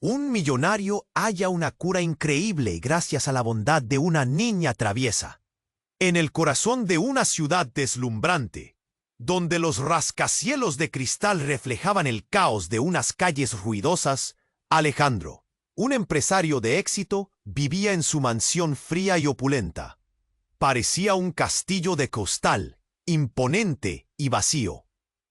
Un millonario halla una cura increíble gracias a la bondad de una niña traviesa. En el corazón de una ciudad deslumbrante, donde los rascacielos de cristal reflejaban el caos de unas calles ruidosas, Alejandro, un empresario de éxito, vivía en su mansión fría y opulenta. Parecía un castillo de costal, imponente y vacío.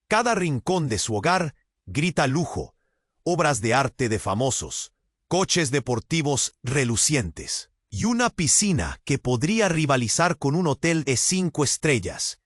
Cada rincón de su hogar grita lujo, obras de arte de famosos, coches deportivos relucientes y una piscina que podría rivalizar con un hotel de 5 estrellas.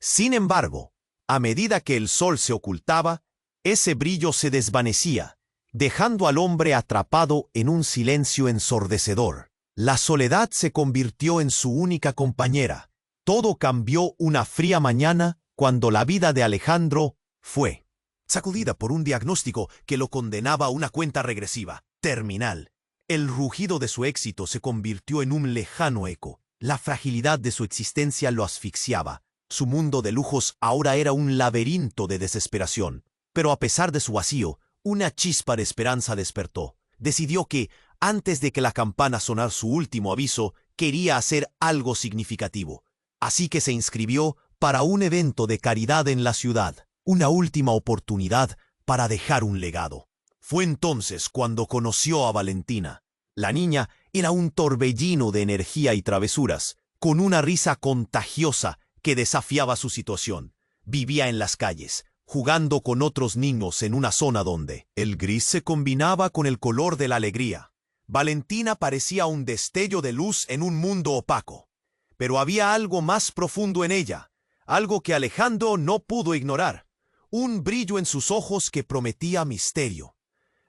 Sin embargo, a medida que el sol se ocultaba, ese brillo se desvanecía, dejando al hombre atrapado en un silencio ensordecedor. La soledad se convirtió en su única compañera. Todo cambió una fría mañana cuando la vida de Alejandro fue sacudida por un diagnóstico que lo condenaba a una cuenta regresiva, terminal. El rugido de su éxito se convirtió en un lejano eco. La fragilidad de su existencia lo asfixiaba. Su mundo de lujos ahora era un laberinto de desesperación. Pero a pesar de su vacío, una chispa de esperanza despertó. Decidió que, antes de que la campana sonara su último aviso, quería hacer algo significativo. Así que se inscribió para un evento de caridad en la ciudad. Una última oportunidad para dejar un legado. Fue entonces cuando conoció a Valentina. La niña era un torbellino de energía y travesuras, con una risa contagiosa que desafiaba su situación. Vivía en las calles, jugando con otros niños en una zona donde el gris se combinaba con el color de la alegría. Valentina parecía un destello de luz en un mundo opaco. Pero había algo más profundo en ella, algo que Alejandro no pudo ignorar. Un brillo en sus ojos que prometía misterio.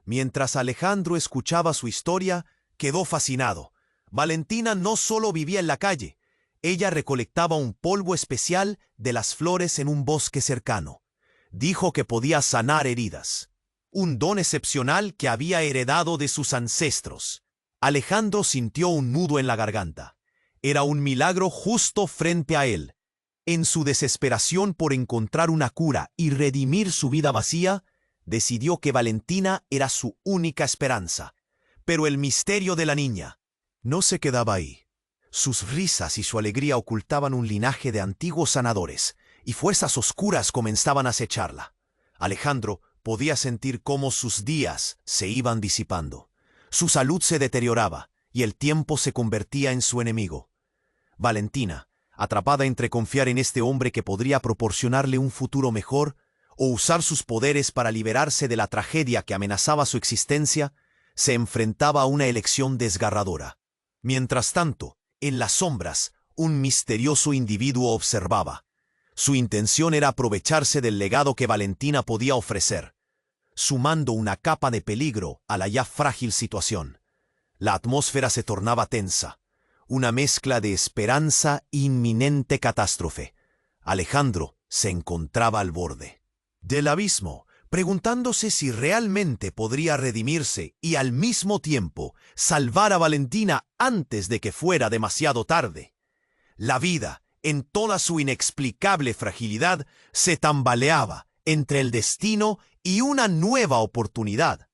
Mientras Alejandro escuchaba su historia, quedó fascinado. Valentina no solo vivía en la calle, ella recolectaba un polvo especial de las flores en un bosque cercano. Dijo que podía sanar heridas, un don excepcional que había heredado de sus ancestros. Alejandro sintió un nudo en la garganta. Era un milagro justo frente a él. En su desesperación por encontrar una cura y redimir su vida vacía, decidió que Valentina era su única esperanza. Pero el misterio de la niña no se quedaba ahí. Sus risas y su alegría ocultaban un linaje de antiguos sanadores, y fuerzas oscuras comenzaban a acecharla. Alejandro podía sentir cómo sus días se iban disipando. Su salud se deterioraba, y el tiempo se convertía en su enemigo. Valentina, atrapada entre confiar en este hombre que podría proporcionarle un futuro mejor, o usar sus poderes para liberarse de la tragedia que amenazaba su existencia, se enfrentaba a una elección desgarradora. Mientras tanto, en las sombras, un misterioso individuo observaba. Su intención era aprovecharse del legado que Valentina podía ofrecer, sumando una capa de peligro a la ya frágil situación. La atmósfera se tornaba tensa, una mezcla de esperanza e inminente catástrofe. Alejandro se encontraba al borde del abismo, preguntándose si realmente podría redimirse y al mismo tiempo salvar a Valentina antes de que fuera demasiado tarde. La vida, en toda su inexplicable fragilidad, se tambaleaba entre el destino y una nueva oportunidad.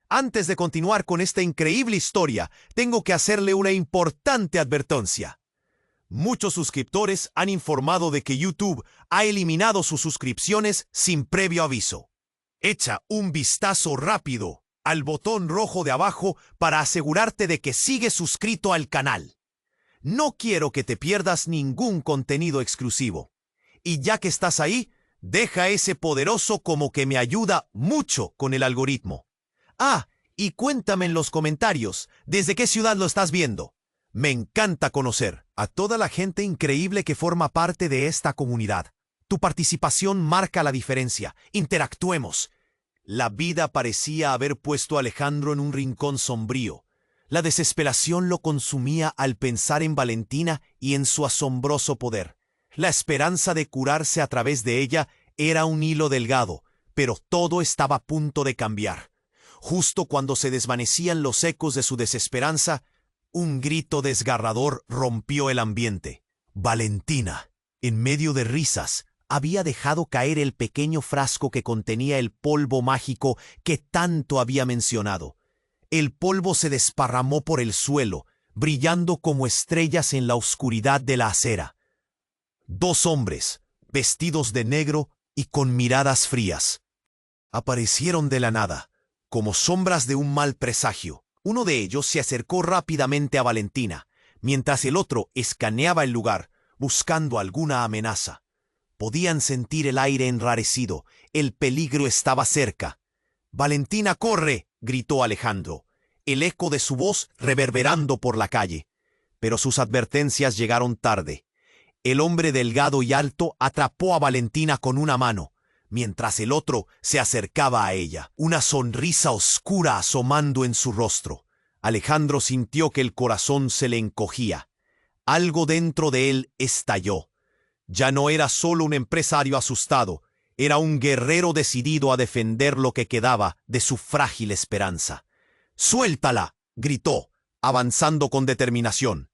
Antes de continuar con esta increíble historia, tengo que hacerle una importante advertencia. Muchos suscriptores han informado de que YouTube ha eliminado sus suscripciones sin previo aviso. Echa un vistazo rápido al botón rojo de abajo para asegurarte de que sigues suscrito al canal. No quiero que te pierdas ningún contenido exclusivo. Y ya que estás ahí, deja ese poderoso como que me ayuda mucho con el algoritmo. Y cuéntame en los comentarios desde qué ciudad lo estás viendo. Me encanta conocer a toda la gente increíble que forma parte de esta comunidad. Tu participación marca la diferencia. Interactuemos. La vida parecía haber puesto a Alejandro en un rincón sombrío. La desesperación lo consumía al pensar en Valentina y en su asombroso poder. La esperanza de curarse a través de ella era un hilo delgado, pero todo estaba a punto de cambiar. Justo cuando se desvanecían los ecos de su desesperanza, un grito desgarrador rompió el ambiente. Valentina, en medio de risas, había dejado caer el pequeño frasco que contenía el polvo mágico que tanto había mencionado. El polvo se desparramó por el suelo, brillando como estrellas en la oscuridad de la acera. Dos hombres, vestidos de negro y con miradas frías, aparecieron de la nada, como sombras de un mal presagio. Uno de ellos se acercó rápidamente a Valentina, mientras el otro escaneaba el lugar, buscando alguna amenaza. Podían sentir el aire enrarecido, el peligro estaba cerca. «¡Valentina, corre!», gritó Alejandro, el eco de su voz reverberando por la calle. Pero sus advertencias llegaron tarde. El hombre delgado y alto atrapó a Valentina con una mano, mientras el otro se acercaba a ella, una sonrisa oscura asomando en su rostro. Alejandro sintió que el corazón se le encogía. Algo dentro de él estalló. Ya no era solo un empresario asustado, era un guerrero decidido a defender lo que quedaba de su frágil esperanza. «¡Suéltala!», gritó, avanzando con determinación.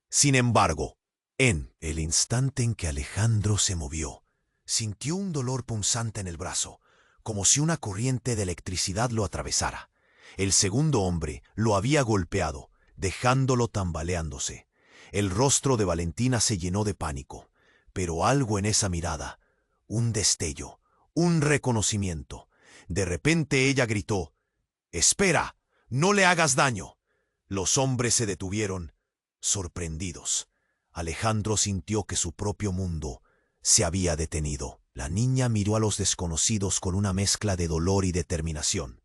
Sin embargo, en el instante en que Alejandro se movió, sintió un dolor punzante en el brazo, como si una corriente de electricidad lo atravesara. El segundo hombre lo había golpeado, dejándolo tambaleándose. El rostro de Valentina se llenó de pánico, pero algo en esa mirada, un destello, un reconocimiento. De repente ella gritó: «¡Espera! ¡No le hagas daño!». Los hombres se detuvieron, sorprendidos. Alejandro sintió que su propio mundo se había detenido. La niña miró a los desconocidos con una mezcla de dolor y determinación.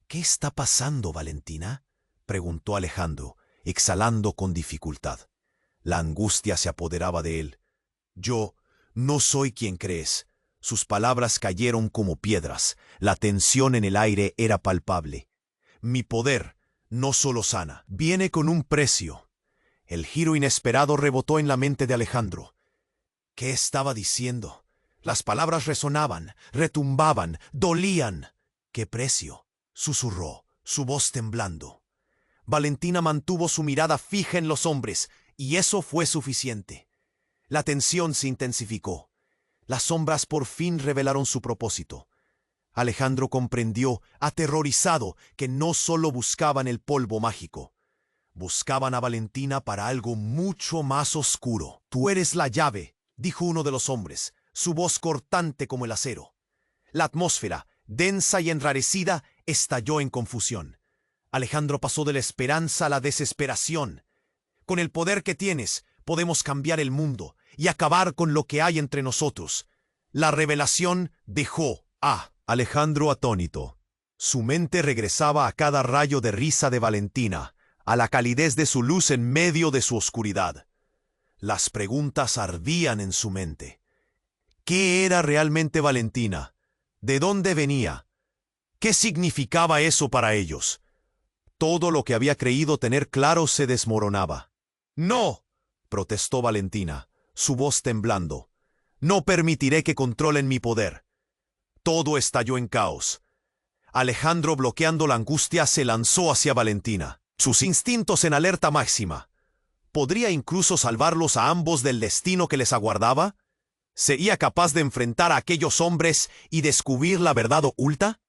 «¿Qué está pasando, Valentina?», preguntó Alejandro, exhalando con dificultad. La angustia se apoderaba de él. «Yo no soy quien crees». Sus palabras cayeron como piedras. La tensión en el aire era palpable. «Mi poder no solo sana, viene con un precio». El giro inesperado rebotó en la mente de Alejandro. ¿Qué estaba diciendo? Las palabras resonaban, retumbaban, dolían. «¿Qué precio?», susurró, su voz temblando. Valentina mantuvo su mirada fija en los hombres, y eso fue suficiente. La tensión se intensificó. Las sombras por fin revelaron su propósito. Alejandro comprendió, aterrorizado, que no solo buscaban el polvo mágico. Buscaban a Valentina para algo mucho más oscuro. «Tú eres la llave», dijo uno de los hombres, su voz cortante como el acero. La atmósfera, densa y enrarecida, estalló en confusión. Alejandro pasó de la esperanza a la desesperación. «Con el poder que tienes, podemos cambiar el mundo y acabar con lo que hay entre nosotros». La revelación dejó a Alejandro atónito. Su mente regresaba a cada rayo de risa de Valentina, a la calidez de su luz en medio de su oscuridad. Las preguntas ardían en su mente. ¿Qué era realmente Valentina? ¿De dónde venía? ¿Qué significaba eso para ellos? Todo lo que había creído tener claro se desmoronaba. «¡No!», protestó Valentina, su voz temblando. «No permitiré que controlen mi poder». Todo estalló en caos. Alejandro, bloqueando la angustia, se lanzó hacia Valentina, sus instintos en alerta máxima. ¿Podría incluso salvarlos a ambos del destino que les aguardaba? ¿Sería capaz de enfrentar a aquellos hombres y descubrir la verdad oculta?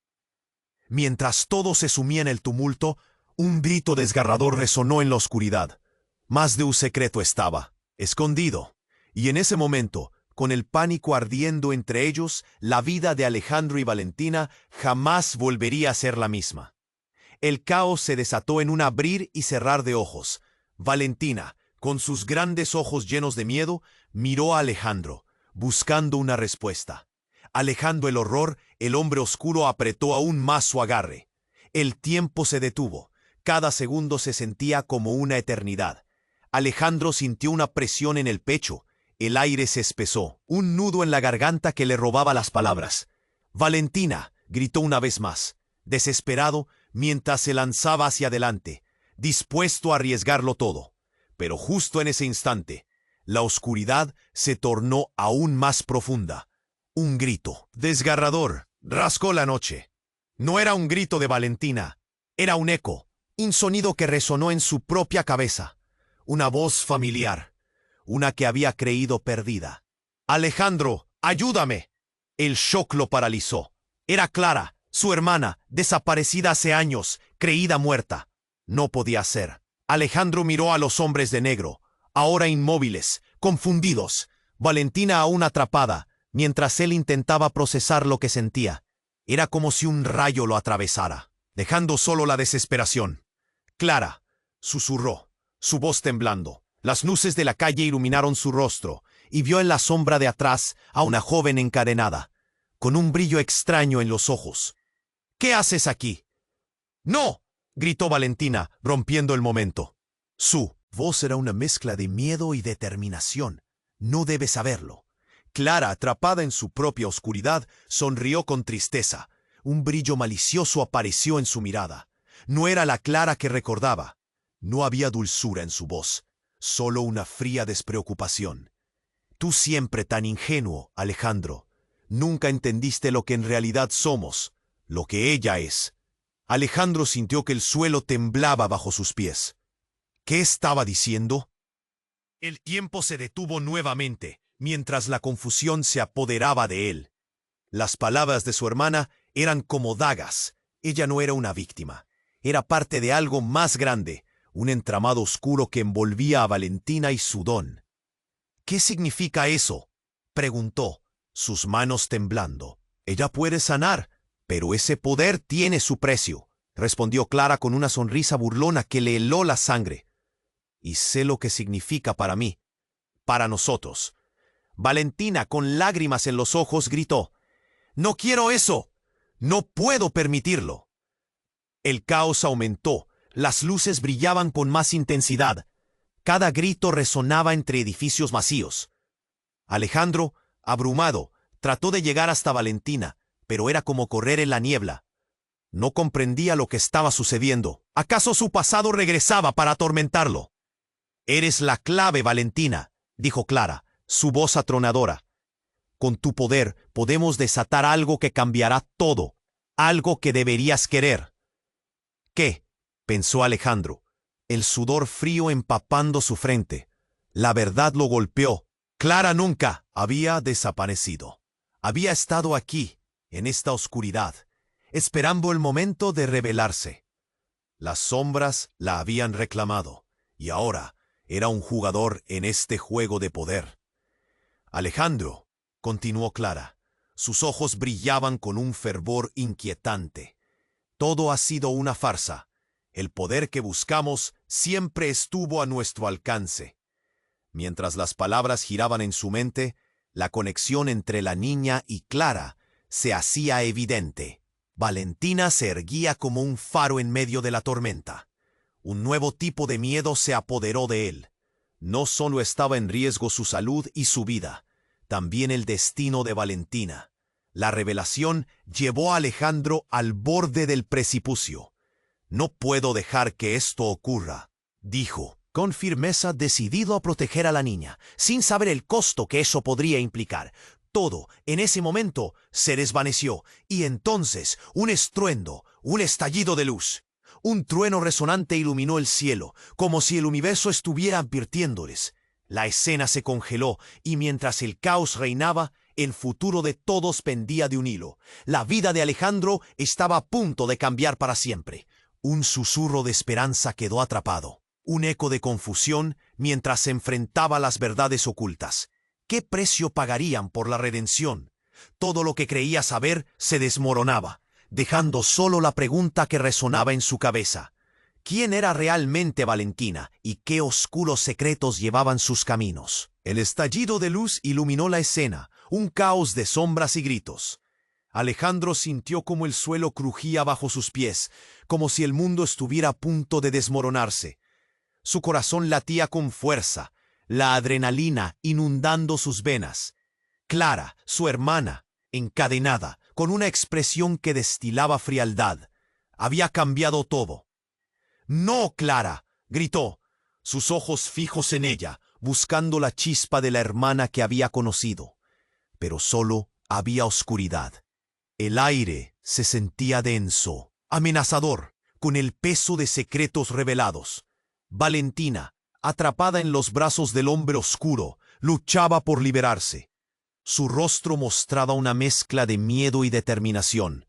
Mientras todo se sumía en el tumulto, un grito desgarrador resonó en la oscuridad. Más de un secreto estaba escondido, y en ese momento, con el pánico ardiendo entre ellos, la vida de Alejandro y Valentina jamás volvería a ser la misma. El caos se desató en un abrir y cerrar de ojos. Valentina, con sus grandes ojos llenos de miedo, miró a Alejandro, buscando una respuesta. Alejando el horror, el hombre oscuro apretó aún más su agarre. El tiempo se detuvo. Cada segundo se sentía como una eternidad. Alejandro sintió una presión en el pecho. El aire se espesó, un nudo en la garganta que le robaba las palabras. «Valentina», gritó una vez más, desesperado, mientras se lanzaba hacia adelante, dispuesto a arriesgarlo todo. Pero justo en ese instante, la oscuridad se tornó aún más profunda. Un grito desgarrador rasgó la noche. No era un grito de Valentina, era un eco, un sonido que resonó en su propia cabeza, una voz familiar, una que había creído perdida. «Alejandro, ¡Ayúdame! El shock lo paralizó. Era Clara, su hermana, desaparecida hace años, creída muerta. No podía ser. Alejandro miró a los hombres de negro, ahora inmóviles, confundidos. Valentina aún atrapada, mientras él intentaba procesar lo que sentía. Era como si un rayo lo atravesara, dejando solo la desesperación. Clara, susurró, su voz temblando. Las luces de la calle iluminaron su rostro, y vio en la sombra de atrás a una joven encadenada, con un brillo extraño en los ojos. ¿Qué haces aquí? ¡No! Gritó Valentina, rompiendo el momento. Su voz era una mezcla de miedo y determinación. No debes saberlo. Clara, atrapada en su propia oscuridad, sonrió con tristeza. Un brillo malicioso apareció en su mirada. No era la Clara que recordaba. No había dulzura en su voz, solo una fría despreocupación. Tú siempre tan ingenuo, Alejandro. Nunca entendiste lo que en realidad somos, lo que ella es. Alejandro sintió que el suelo temblaba bajo sus pies. ¿Qué estaba diciendo? El tiempo se detuvo nuevamente, mientras la confusión se apoderaba de él. Las palabras de su hermana eran como dagas. Ella no era una víctima. Era parte de algo más grande, un entramado oscuro que envolvía a Valentina y su don. ¿Qué significa eso?, preguntó, sus manos temblando. Ella puede sanar, pero ese poder tiene su precio, respondió Clara con una sonrisa burlona que le heló la sangre. Y sé lo que significa para mí, para nosotros. Valentina, con lágrimas en los ojos, gritó: «¡No quiero eso! ¡No puedo permitirlo!». El caos aumentó, las luces brillaban con más intensidad. Cada grito resonaba entre edificios vacíos. Alejandro, abrumado, trató de llegar hasta Valentina, pero era como correr en la niebla. No comprendía lo que estaba sucediendo. ¿Acaso su pasado regresaba para atormentarlo? «Eres la clave, Valentina», dijo Clara, su voz atronadora. «Con tu poder podemos desatar algo que cambiará todo, algo que deberías querer». «¿Qué?», pensó Alejandro, el sudor frío empapando su frente. La verdad lo golpeó. Clara nunca había desaparecido. Había estado aquí, en esta oscuridad, esperando el momento de revelarse. Las sombras la habían reclamado, y ahora era un jugador en este juego de poder. «Alejandro», continuó Clara, sus ojos brillaban con un fervor inquietante. «Todo ha sido una farsa. El poder que buscamos siempre estuvo a nuestro alcance». Mientras las palabras giraban en su mente, la conexión entre la niña y Clara se hacía evidente. Valentina se erguía como un faro en medio de la tormenta. Un nuevo tipo de miedo se apoderó de él. No solo estaba en riesgo su salud y su vida, también el destino de Valentina. La revelación llevó a Alejandro al borde del precipicio. «No puedo dejar que esto ocurra», dijo, con firmeza, decidido a proteger a la niña, sin saber el costo que eso podría implicar. Todo, en ese momento, se desvaneció, y entonces un estruendo, un estallido de luz. Un trueno resonante iluminó el cielo, como si el universo estuviera advirtiéndoles. La escena se congeló, y mientras el caos reinaba, el futuro de todos pendía de un hilo. La vida de Alejandro estaba a punto de cambiar para siempre. Un susurro de esperanza quedó atrapado. Un eco de confusión mientras se enfrentaba a las verdades ocultas. ¿Qué precio pagarían por la redención? Todo lo que creía saber se desmoronaba, dejando solo la pregunta que resonaba en su cabeza. ¿Quién era realmente Valentina y qué oscuros secretos llevaban sus caminos? El estallido de luz iluminó la escena, un caos de sombras y gritos. Alejandro sintió como el suelo crujía bajo sus pies, como si el mundo estuviera a punto de desmoronarse. Su corazón latía con fuerza, la adrenalina inundando sus venas. Clara, su hermana, encadenada, con una expresión que destilaba frialdad. Había cambiado todo. «¡No, Clara!», gritó, sus ojos fijos en ella, buscando la chispa de la hermana que había conocido. Pero solo había oscuridad. El aire se sentía denso, amenazador, con el peso de secretos revelados. Valentina, atrapada en los brazos del hombre oscuro, luchaba por liberarse. Su rostro mostraba una mezcla de miedo y determinación,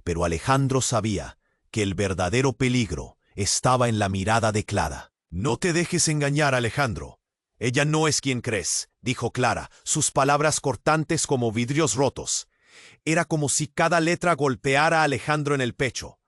pero Alejandro sabía que el verdadero peligro estaba en la mirada de Clara. «No te dejes engañar, Alejandro. Ella no es quien crees», dijo Clara, sus palabras cortantes como vidrios rotos. Era como si cada letra golpeara a Alejandro en el pecho.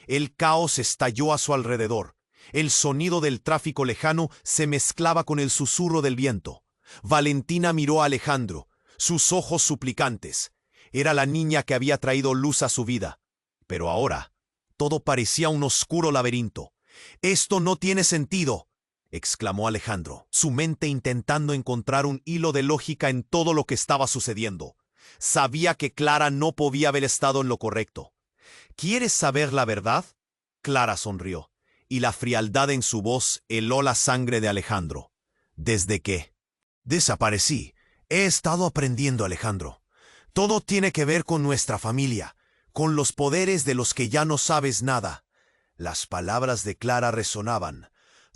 El caos estalló a su alrededor. El sonido del tráfico lejano se mezclaba con el susurro del viento. Valentina miró a Alejandro, sus ojos suplicantes. Era la niña que había traído luz a su vida. Pero ahora, todo parecía un oscuro laberinto. «Esto no tiene sentido», exclamó Alejandro, su mente intentando encontrar un hilo de lógica en todo lo que estaba sucediendo. Sabía que Clara no podía haber estado en lo correcto. «¿Quieres saber la verdad?», Clara sonrió, y la frialdad en su voz heló la sangre de Alejandro. «Desde que desaparecí, he estado aprendiendo, Alejandro. Todo tiene que ver con nuestra familia, con los poderes de los que ya no sabes nada». Las palabras de Clara resonaban.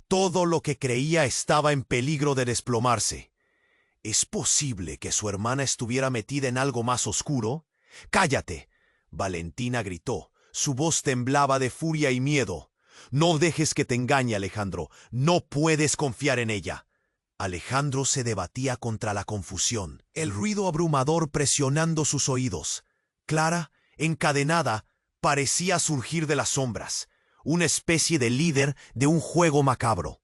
Todo lo que creía estaba en peligro de desplomarse. ¿Es posible que su hermana estuviera metida en algo más oscuro? «¡Cállate!», Valentina gritó. Su voz temblaba de furia y miedo. «No dejes que te engañe, Alejandro. No puedes confiar en ella». Alejandro se debatía contra la confusión, el ruido abrumador presionando sus oídos. Clara, encadenada, parecía surgir de las sombras, una especie de líder de un juego macabro.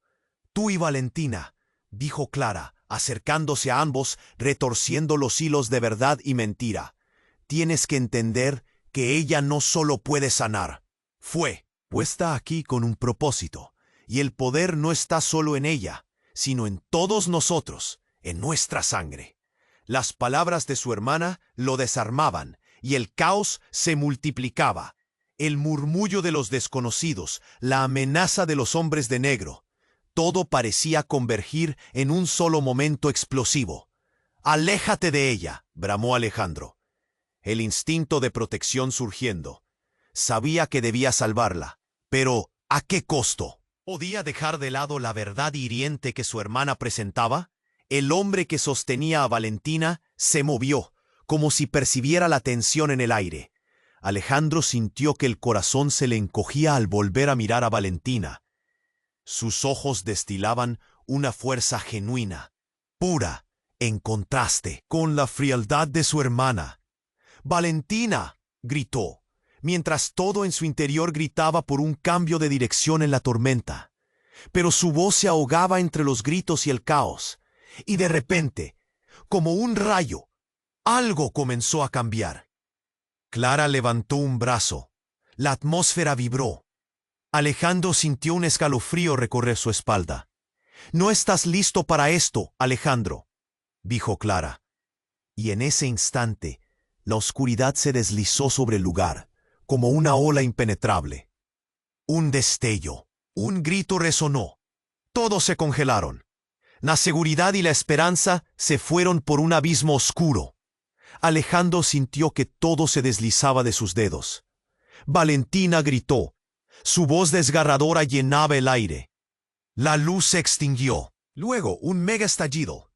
«Tú y Valentina», dijo Clara, acercándose a ambos, retorciendo los hilos de verdad y mentira. «Tienes que entender que ella no solo puede sanar. Fue puesta aquí con un propósito, y el poder no está solo en ella, sino en todos nosotros, en nuestra sangre». Las palabras de su hermana lo desarmaban, y el caos se multiplicaba. El murmullo de los desconocidos, la amenaza de los hombres de negro. Todo parecía convergir en un solo momento explosivo. «Aléjate de ella», bramó Alejandro, el instinto de protección surgiendo. Sabía que debía salvarla, pero ¿a qué costo? ¿Podía dejar de lado la verdad hiriente que su hermana presentaba? El hombre que sostenía a Valentina se movió, como si percibiera la tensión en el aire. Alejandro sintió que el corazón se le encogía al volver a mirar a Valentina. Sus ojos destilaban una fuerza genuina, pura, en contraste con la frialdad de su hermana. «¡Valentina!», gritó, mientras todo en su interior gritaba por un cambio de dirección en la tormenta. Pero su voz se ahogaba entre los gritos y el caos, y de repente, como un rayo, algo comenzó a cambiar. Clara levantó un brazo. La atmósfera vibró. Alejandro sintió un escalofrío recorrer su espalda. «No estás listo para esto, Alejandro», dijo Clara. Y en ese instante, la oscuridad se deslizó sobre el lugar, como una ola impenetrable. Un destello, un grito resonó. Todos se congelaron. La seguridad y la esperanza se fueron por un abismo oscuro. Alejandro sintió que todo se deslizaba de sus dedos. Valentina gritó. Su voz desgarradora llenaba el aire. La luz se extinguió. Luego, un mega estallido.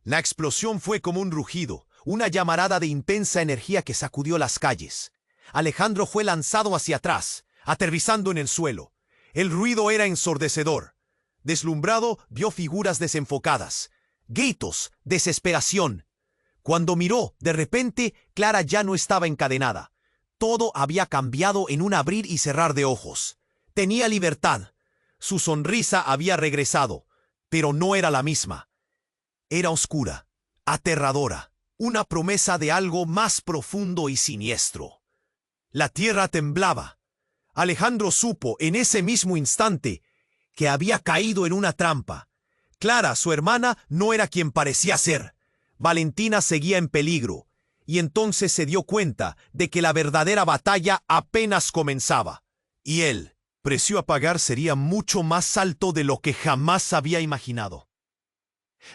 La explosión fue como un rugido, una llamarada de intensa energía que sacudió las calles. Alejandro fue lanzado hacia atrás, aterrizando en el suelo. El ruido era ensordecedor. Deslumbrado, vio figuras desenfocadas, gritos, desesperación. Cuando miró, de repente, Clara ya no estaba encadenada. Todo había cambiado en un abrir y cerrar de ojos. Tenía libertad. Su sonrisa había regresado, pero no era la misma. Era oscura, aterradora, una promesa de algo más profundo y siniestro. La tierra temblaba. Alejandro supo en ese mismo instante que había caído en una trampa. Clara, su hermana, no era quien parecía ser. Valentina seguía en peligro, y entonces se dio cuenta de que la verdadera batalla apenas comenzaba. Y el precio a pagar sería mucho más alto de lo que jamás había imaginado.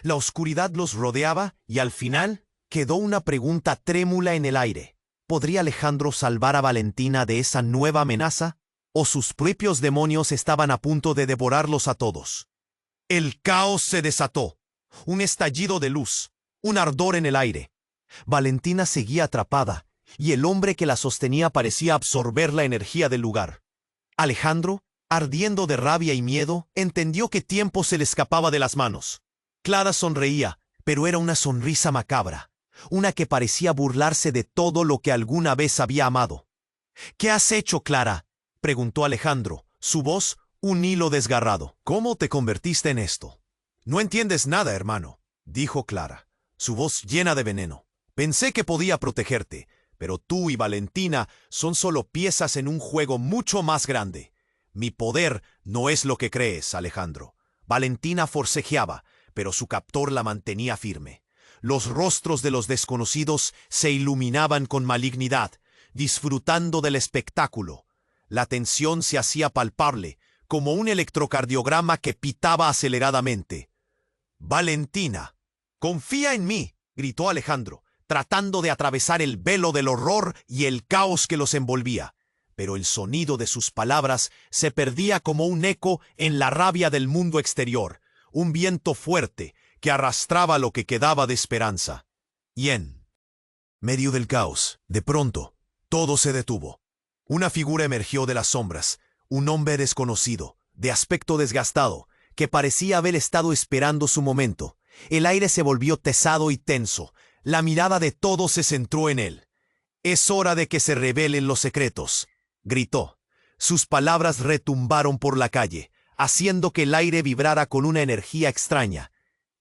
La oscuridad los rodeaba y al final quedó una pregunta trémula en el aire. ¿Podría Alejandro salvar a Valentina de esa nueva amenaza? ¿O sus propios demonios estaban a punto de devorarlos a todos? El caos se desató. Un estallido de luz, un ardor en el aire. Valentina seguía atrapada, y el hombre que la sostenía parecía absorber la energía del lugar. Alejandro, ardiendo de rabia y miedo, entendió que tiempo se le escapaba de las manos. Clara sonreía, pero era una sonrisa macabra, una que parecía burlarse de todo lo que alguna vez había amado. «¿Qué has hecho, Clara?», preguntó Alejandro, su voz un hilo desgarrado. «¿Cómo te convertiste en esto?». «No entiendes nada, hermano», dijo Clara, su voz llena de veneno. «Pensé que podía protegerte, pero tú y Valentina son solo piezas en un juego mucho más grande. Mi poder no es lo que crees, Alejandro». Valentina forcejeaba, pero su captor la mantenía firme. Los rostros de los desconocidos se iluminaban con malignidad, disfrutando del espectáculo. La tensión se hacía palpable, como un electrocardiograma que pitaba aceleradamente. «Valentina, confía en mí», gritó Alejandro, tratando de atravesar el velo del horror y el caos que los envolvía. Pero el sonido de sus palabras se perdía como un eco en la rabia del mundo exterior, un viento fuerte que arrastraba lo que quedaba de esperanza. Y en medio del caos, de pronto, todo se detuvo. Una figura emergió de las sombras, un hombre desconocido, de aspecto desgastado, que parecía haber estado esperando su momento. El aire se volvió pesado y tenso. La mirada de todos se centró en él. «Es hora de que se revelen los secretos», gritó. Sus palabras retumbaron por la calle, haciendo que el aire vibrara con una energía extraña.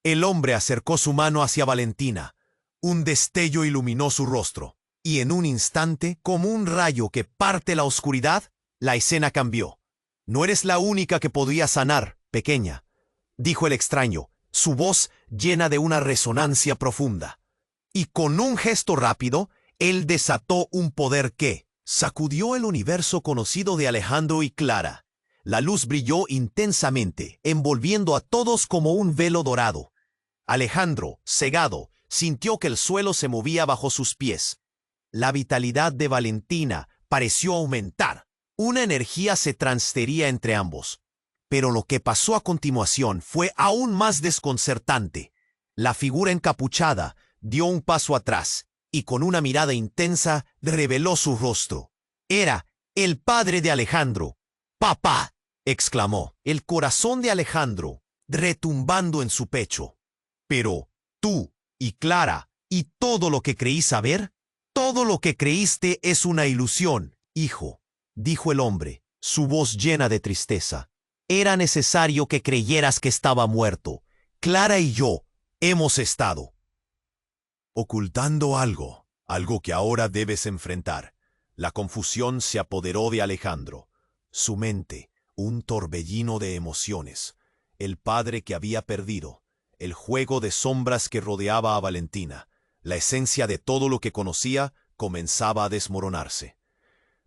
El hombre acercó su mano hacia Valentina. Un destello iluminó su rostro, y en un instante, como un rayo que parte la oscuridad, la escena cambió. «No eres la única que podría sanar, pequeña», dijo el extraño, su voz llena de una resonancia profunda. Y con un gesto rápido, él desató un poder que sacudió el universo conocido de Alejandro y Clara. La luz brilló intensamente, envolviendo a todos como un velo dorado. Alejandro, cegado, sintió que el suelo se movía bajo sus pies. La vitalidad de Valentina pareció aumentar. Una energía se transfería entre ambos. Pero lo que pasó a continuación fue aún más desconcertante. La figura encapuchada dio un paso atrás y con una mirada intensa reveló su rostro. Era el padre de Alejandro. «¡Papá!», exclamó, el corazón de Alejandro retumbando en su pecho. «Pero tú y Clara y todo lo que creí saber, todo lo que creíste es una ilusión, hijo», dijo el hombre, su voz llena de tristeza. «Era necesario que creyeras que estaba muerto. Clara y yo hemos estado ocultando algo que ahora debes enfrentar». La confusión se apoderó de Alejandro. Su mente, un torbellino de emociones. El padre que había perdido, el juego de sombras que rodeaba a Valentina, la esencia de todo lo que conocía comenzaba a desmoronarse.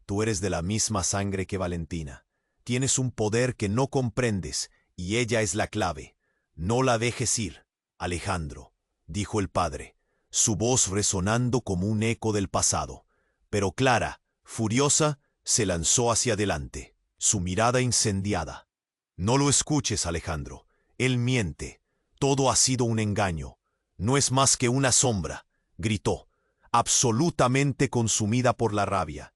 «Tú eres de la misma sangre que Valentina. Tienes un poder que no comprendes y ella es la clave. No la dejes ir, Alejandro», dijo el padre, su voz resonando como un eco del pasado. Pero Clara, furiosa, se lanzó hacia adelante, su mirada incendiada. «No lo escuches, Alejandro. Él miente. Todo ha sido un engaño. No es más que una sombra», gritó, absolutamente consumida por la rabia.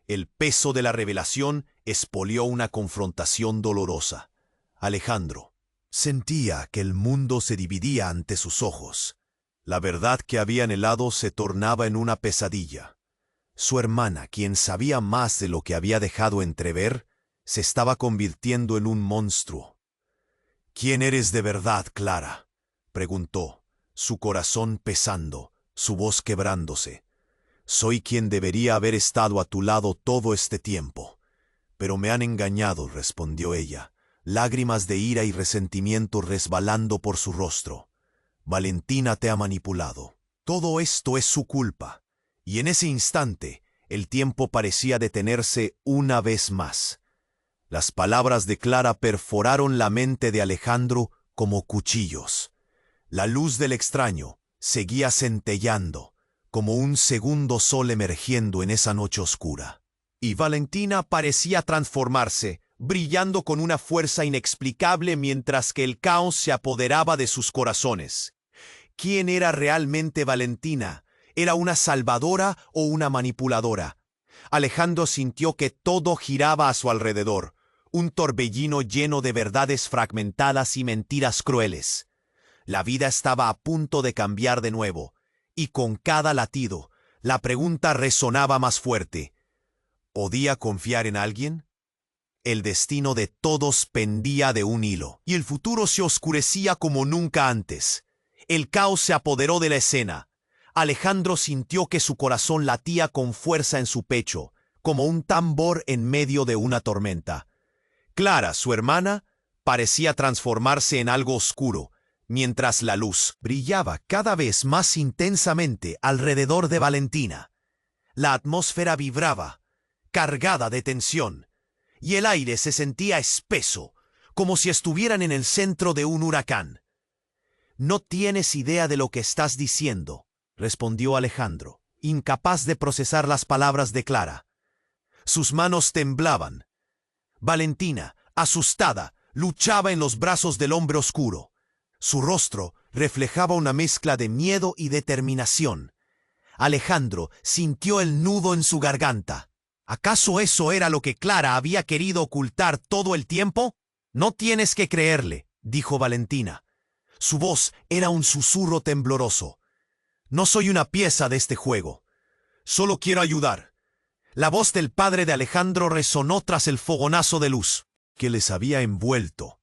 El peso de la revelación expolió una confrontación dolorosa. Alejandro sentía que el mundo se dividía ante sus ojos. La verdad que había anhelado se tornaba en una pesadilla. Su hermana, quien sabía más de lo que había dejado entrever, se estaba convirtiendo en un monstruo. «¿Quién eres de verdad, Clara?», preguntó, su corazón pesando, su voz quebrándose. «Soy quien debería haber estado a tu lado todo este tiempo. Pero me han engañado», respondió ella, lágrimas de ira y resentimiento resbalando por su rostro. «Valentina te ha manipulado. Todo esto es su culpa». Y en ese instante, el tiempo parecía detenerse una vez más. Las palabras de Clara perforaron la mente de Alejandro como cuchillos. La luz del extraño seguía centellando, como un segundo sol emergiendo en esa noche oscura. Y Valentina parecía transformarse, brillando con una fuerza inexplicable mientras que el caos se apoderaba de sus corazones. ¿Quién era realmente Valentina? ¿Era una salvadora o una manipuladora? Alejandro sintió que todo giraba a su alrededor, un torbellino lleno de verdades fragmentadas y mentiras crueles. La vida estaba a punto de cambiar de nuevo, y con cada latido, la pregunta resonaba más fuerte. ¿Podía confiar en alguien? El destino de todos pendía de un hilo, y el futuro se oscurecía como nunca antes. El caos se apoderó de la escena. Alejandro sintió que su corazón latía con fuerza en su pecho, como un tambor en medio de una tormenta. Clara, su hermana, parecía transformarse en algo oscuro, mientras la luz brillaba cada vez más intensamente alrededor de Valentina. La atmósfera vibraba, cargada de tensión, y el aire se sentía espeso, como si estuvieran en el centro de un huracán. «No tienes idea de lo que estás diciendo», respondió Alejandro, incapaz de procesar las palabras de Clara. Sus manos temblaban. Valentina, asustada, luchaba en los brazos del hombre oscuro. Su rostro reflejaba una mezcla de miedo y determinación. Alejandro sintió el nudo en su garganta. ¿Acaso eso era lo que Clara había querido ocultar todo el tiempo? «No tienes que creerle», dijo Valentina. Su voz era un susurro tembloroso. «No soy una pieza de este juego. Solo quiero ayudar». La voz del padre de Alejandro resonó tras el fogonazo de luz que les había envuelto.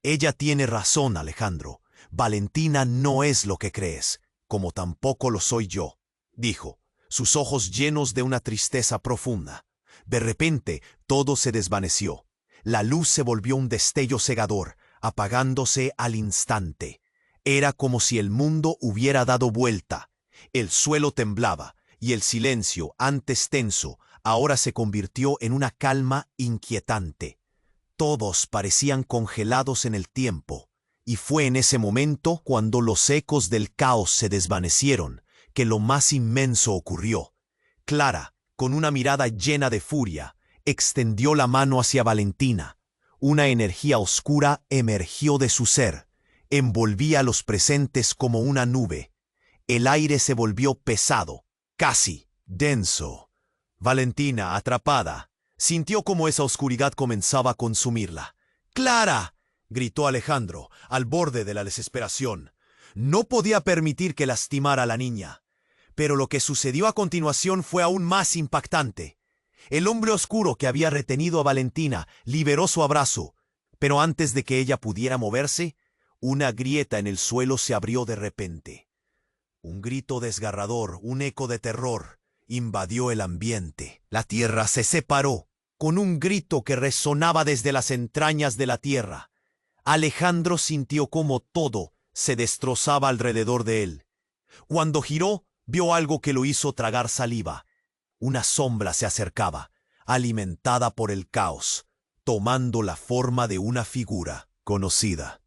«Ella tiene razón, Alejandro. Valentina no es lo que crees, como tampoco lo soy yo», dijo, sus ojos llenos de una tristeza profunda. De repente, todo se desvaneció. La luz se volvió un destello cegador, apagándose al instante. Era como si el mundo hubiera dado vuelta. El suelo temblaba, y el silencio, antes tenso, ahora se convirtió en una calma inquietante. Todos parecían congelados en el tiempo, y fue en ese momento cuando los ecos del caos se desvanecieron, que lo más inmenso ocurrió. Clara, con una mirada llena de furia, extendió la mano hacia Valentina. Una energía oscura emergió de su ser, envolvía a los presentes como una nube. El aire se volvió pesado, casi denso. Valentina, atrapada, sintió como esa oscuridad comenzaba a consumirla. «¡Clara!», gritó Alejandro, al borde de la desesperación. No podía permitir que lastimara a la niña. Pero lo que sucedió a continuación fue aún más impactante. El hombre oscuro que había retenido a Valentina liberó su abrazo, pero antes de que ella pudiera moverse, una grieta en el suelo se abrió de repente. Un grito desgarrador, un eco de terror, invadió el ambiente. La tierra se separó, con un grito que resonaba desde las entrañas de la tierra. Alejandro sintió como todo se destrozaba alrededor de él. Cuando giró, vio algo que lo hizo tragar saliva. Una sombra se acercaba, alimentada por el caos, tomando la forma de una figura conocida.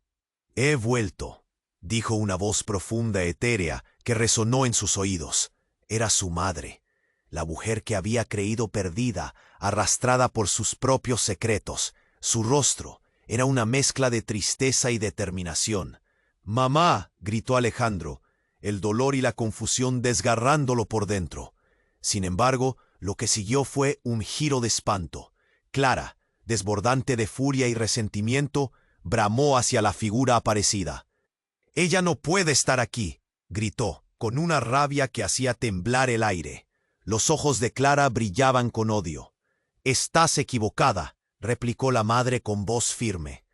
«He vuelto», dijo una voz profunda etérea que resonó en sus oídos. Era su madre, la mujer que había creído perdida, arrastrada por sus propios secretos. Su rostro era una mezcla de tristeza y determinación. «¡Mamá!», gritó Alejandro, el dolor y la confusión desgarrándolo por dentro. Sin embargo, lo que siguió fue un giro de espanto. Clara, desbordante de furia y resentimiento, bramó hacia la figura aparecida. «¡Ella no puede estar aquí!», gritó, con una rabia que hacía temblar el aire. Los ojos de Clara brillaban con odio. «Estás equivocada», replicó la madre con voz firme.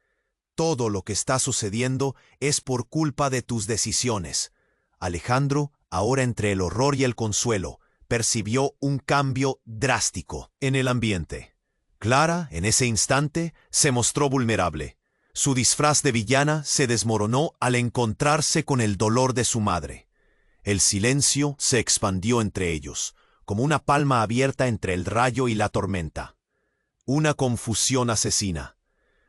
«Todo lo que está sucediendo es por culpa de tus decisiones». Alejandro, ahora entre el horror y el consuelo, percibió un cambio drástico en el ambiente. Clara, en ese instante, se mostró vulnerable. Su disfraz de villana se desmoronó al encontrarse con el dolor de su madre. El silencio se expandió entre ellos, como una palma abierta entre el rayo y la tormenta. Una confusión asesina.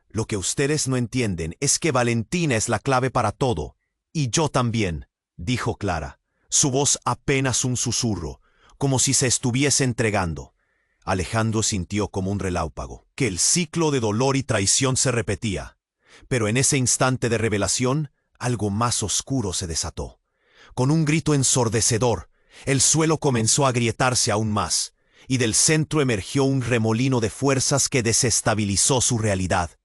«Lo que ustedes no entienden es que Valentina es la clave para todo, y yo también», dijo Clara, su voz apenas un susurro, como si se estuviese entregando. Alejandro sintió como un relámpago que el ciclo de dolor y traición se repetía. Pero en ese instante de revelación, algo más oscuro se desató. Con un grito ensordecedor, El suelo comenzó a agrietarse aún más, y del centro emergió un remolino de fuerzas que desestabilizó su realidad.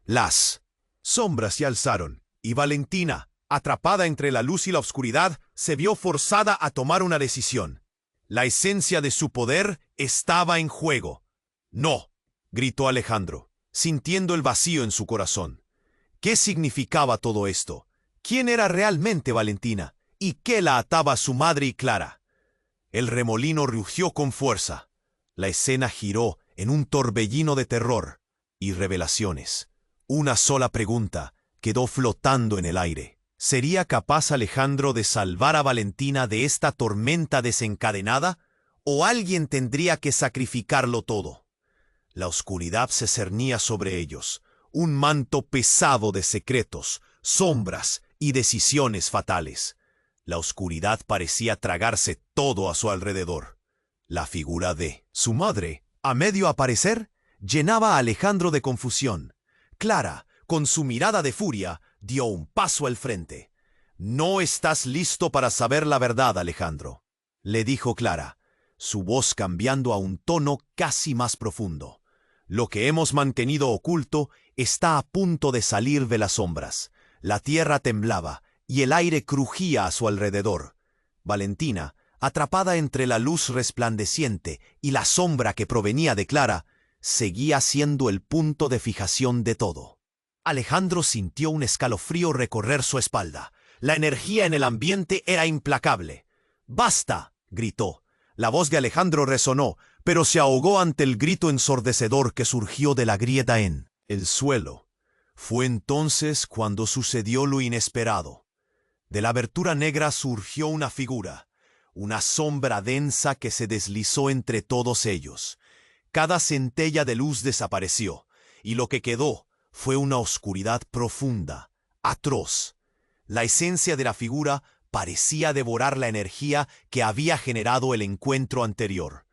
Las sombras se alzaron, y Valentina, atrapada entre la luz y la oscuridad, se vio forzada a tomar una decisión. La esencia de su poder estaba en juego. «No», gritó Alejandro, sintiendo el vacío en su corazón. ¿Qué significaba todo esto? ¿Quién era realmente Valentina? ¿Y qué la ataba a su madre y Clara? El remolino rugió con fuerza. La escena giró en un torbellino de terror y revelaciones. Una sola pregunta quedó flotando en el aire. ¿Sería capaz Alejandro de salvar a Valentina de esta tormenta desencadenada? ¿O alguien tendría que sacrificarlo todo? La oscuridad se cernía sobre ellos, un manto pesado de secretos, sombras y decisiones fatales. La oscuridad parecía tragarse todo a su alrededor. La figura de su madre, a medio aparecer, llenaba a Alejandro de confusión. Clara, con su mirada de furia, dio un paso al frente. «No estás listo para saber la verdad, Alejandro», le dijo Clara, su voz cambiando a un tono casi más profundo. «Lo que hemos mantenido oculto está a punto de salir de las sombras». La tierra temblaba y el aire crujía a su alrededor. Valentina, atrapada entre la luz resplandeciente y la sombra que provenía de Clara, seguía siendo el punto de fijación de todo. Alejandro sintió un escalofrío recorrer su espalda. La energía en el ambiente era implacable. «¡Basta!», gritó. La voz de Alejandro resonó, pero se ahogó ante el grito ensordecedor que surgió de la grieta en el suelo. Fue entonces cuando sucedió lo inesperado. De la abertura negra surgió una figura, una sombra densa que se deslizó entre todos ellos. Cada centella de luz desapareció, y lo que quedó fue una oscuridad profunda, atroz. La esencia de la figura parecía devorar la energía que había generado el encuentro anterior.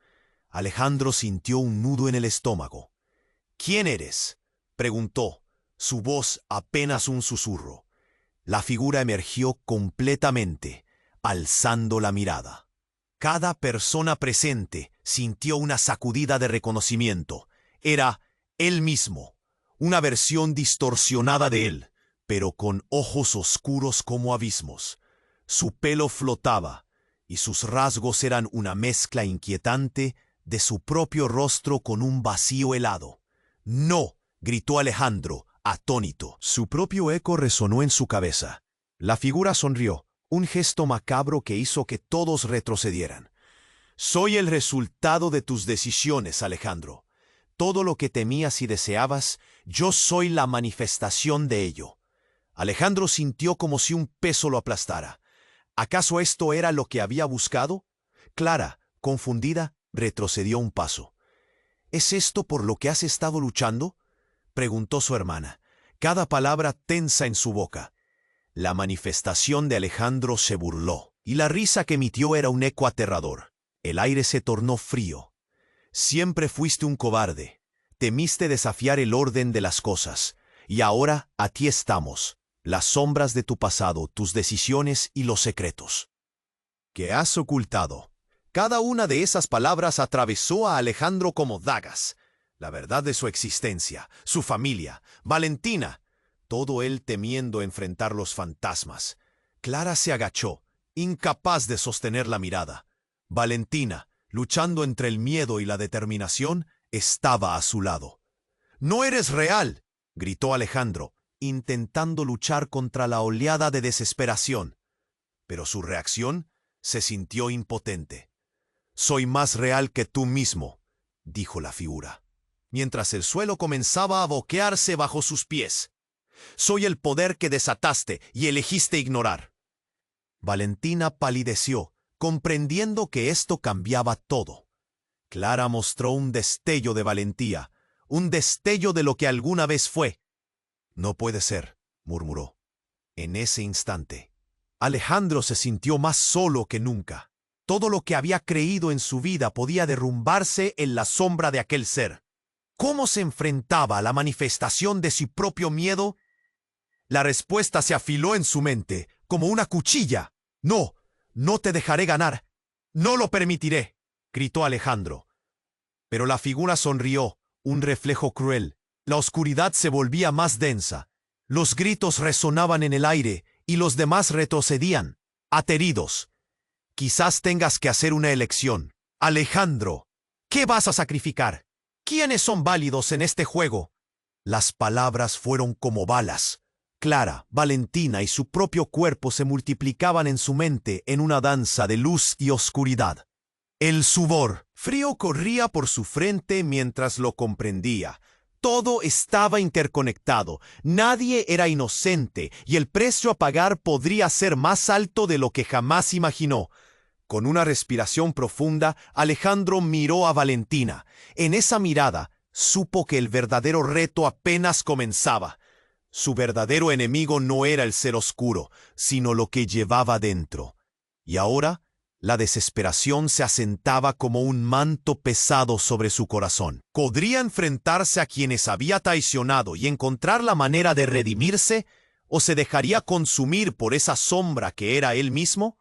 Alejandro sintió un nudo en el estómago. «¿Quién eres?», preguntó, su voz apenas un susurro. La figura emergió completamente, alzando la mirada. Cada persona presente sintió una sacudida de reconocimiento. Era él mismo, una versión distorsionada de él, pero con ojos oscuros como abismos. Su pelo flotaba, y sus rasgos eran una mezcla inquietante de su propio rostro con un vacío helado. «¡No!», gritó Alejandro, atónito. Su propio eco resonó en su cabeza. La figura sonrió, un gesto macabro que hizo que todos retrocedieran. «Soy el resultado de tus decisiones, Alejandro. Todo lo que temías y deseabas, yo soy la manifestación de ello». Alejandro sintió como si un peso lo aplastara. ¿Acaso esto era lo que había buscado? Clara, confundida, retrocedió un paso. «¿Es esto por lo que has estado luchando?», preguntó su hermana, cada palabra tensa en su boca. La manifestación de Alejandro se burló, y la risa que emitió era un eco aterrador. El aire se tornó frío. «Siempre fuiste un cobarde. Temiste desafiar el orden de las cosas. Y ahora aquí estamos, las sombras de tu pasado, tus decisiones y los secretos que has ocultado». Cada una de esas palabras atravesó a Alejandro como dagas. La verdad de su existencia, su familia, Valentina, todo él temiendo enfrentar los fantasmas. Clara se agachó, incapaz de sostener la mirada. Valentina, luchando entre el miedo y la determinación, estaba a su lado. «¡No eres real!», gritó Alejandro, intentando luchar contra la oleada de desesperación. Pero su reacción se sintió impotente. «Soy más real que tú mismo», dijo la figura, mientras el suelo comenzaba a boquearse bajo sus pies. «Soy el poder que desataste y elegiste ignorar». Valentina palideció, comprendiendo que esto cambiaba todo. Clara mostró un destello de valentía, un destello de lo que alguna vez fue. «No puede ser», murmuró. En ese instante, Alejandro se sintió más solo que nunca. Todo lo que había creído en su vida podía derrumbarse en la sombra de aquel ser. ¿Cómo se enfrentaba a la manifestación de su propio miedo? La respuesta se afiló en su mente, como una cuchilla. No No te dejaré ganar. No lo permitiré, gritó Alejandro. Pero la figura sonrió, un reflejo cruel. La oscuridad se volvía más densa. Los gritos resonaban en el aire y los demás retrocedían, ateridos. Quizás tengas que hacer una elección. Alejandro, ¿qué vas a sacrificar? ¿Quiénes son válidos en este juego? Las palabras fueron como balas. Clara, Valentina y su propio cuerpo se multiplicaban en su mente en una danza de luz y oscuridad. El sudor frío corría por su frente mientras lo comprendía. Todo estaba interconectado, nadie era inocente y el precio a pagar podría ser más alto de lo que jamás imaginó. Con una respiración profunda, Alejandro miró a Valentina. En esa mirada, supo que el verdadero reto apenas comenzaba. Su verdadero enemigo no era el ser oscuro, sino lo que llevaba dentro. Y ahora, la desesperación se asentaba como un manto pesado sobre su corazón. ¿Podría enfrentarse a quienes había traicionado y encontrar la manera de redimirse? ¿O se dejaría consumir por esa sombra que era él mismo?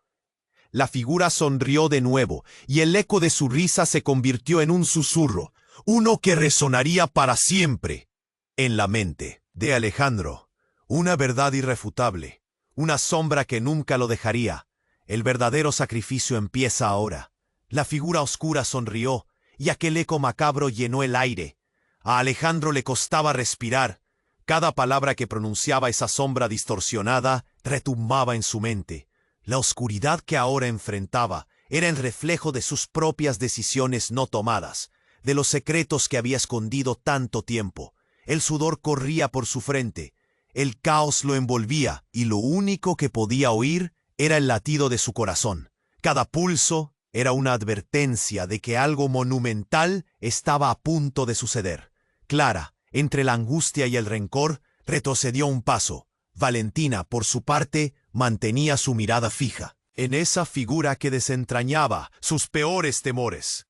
La figura sonrió de nuevo, y el eco de su risa se convirtió en un susurro, uno que resonaría para siempre en la mente de Alejandro. Una verdad irrefutable, una sombra que nunca lo dejaría. El verdadero sacrificio empieza ahora. La figura oscura sonrió, y aquel eco macabro llenó el aire. A Alejandro le costaba respirar. Cada palabra que pronunciaba esa sombra distorsionada retumbaba en su mente. La oscuridad que ahora enfrentaba era el reflejo de sus propias decisiones no tomadas, de los secretos que había escondido tanto tiempo. El sudor corría por su frente, el caos lo envolvía, y lo único que podía oír era el latido de su corazón. Cada pulso era una advertencia de que algo monumental estaba a punto de suceder. Clara, entre la angustia y el rencor, retrocedió un paso. Valentina, por su parte, mantenía su mirada fija en esa figura que desentrañaba sus peores temores.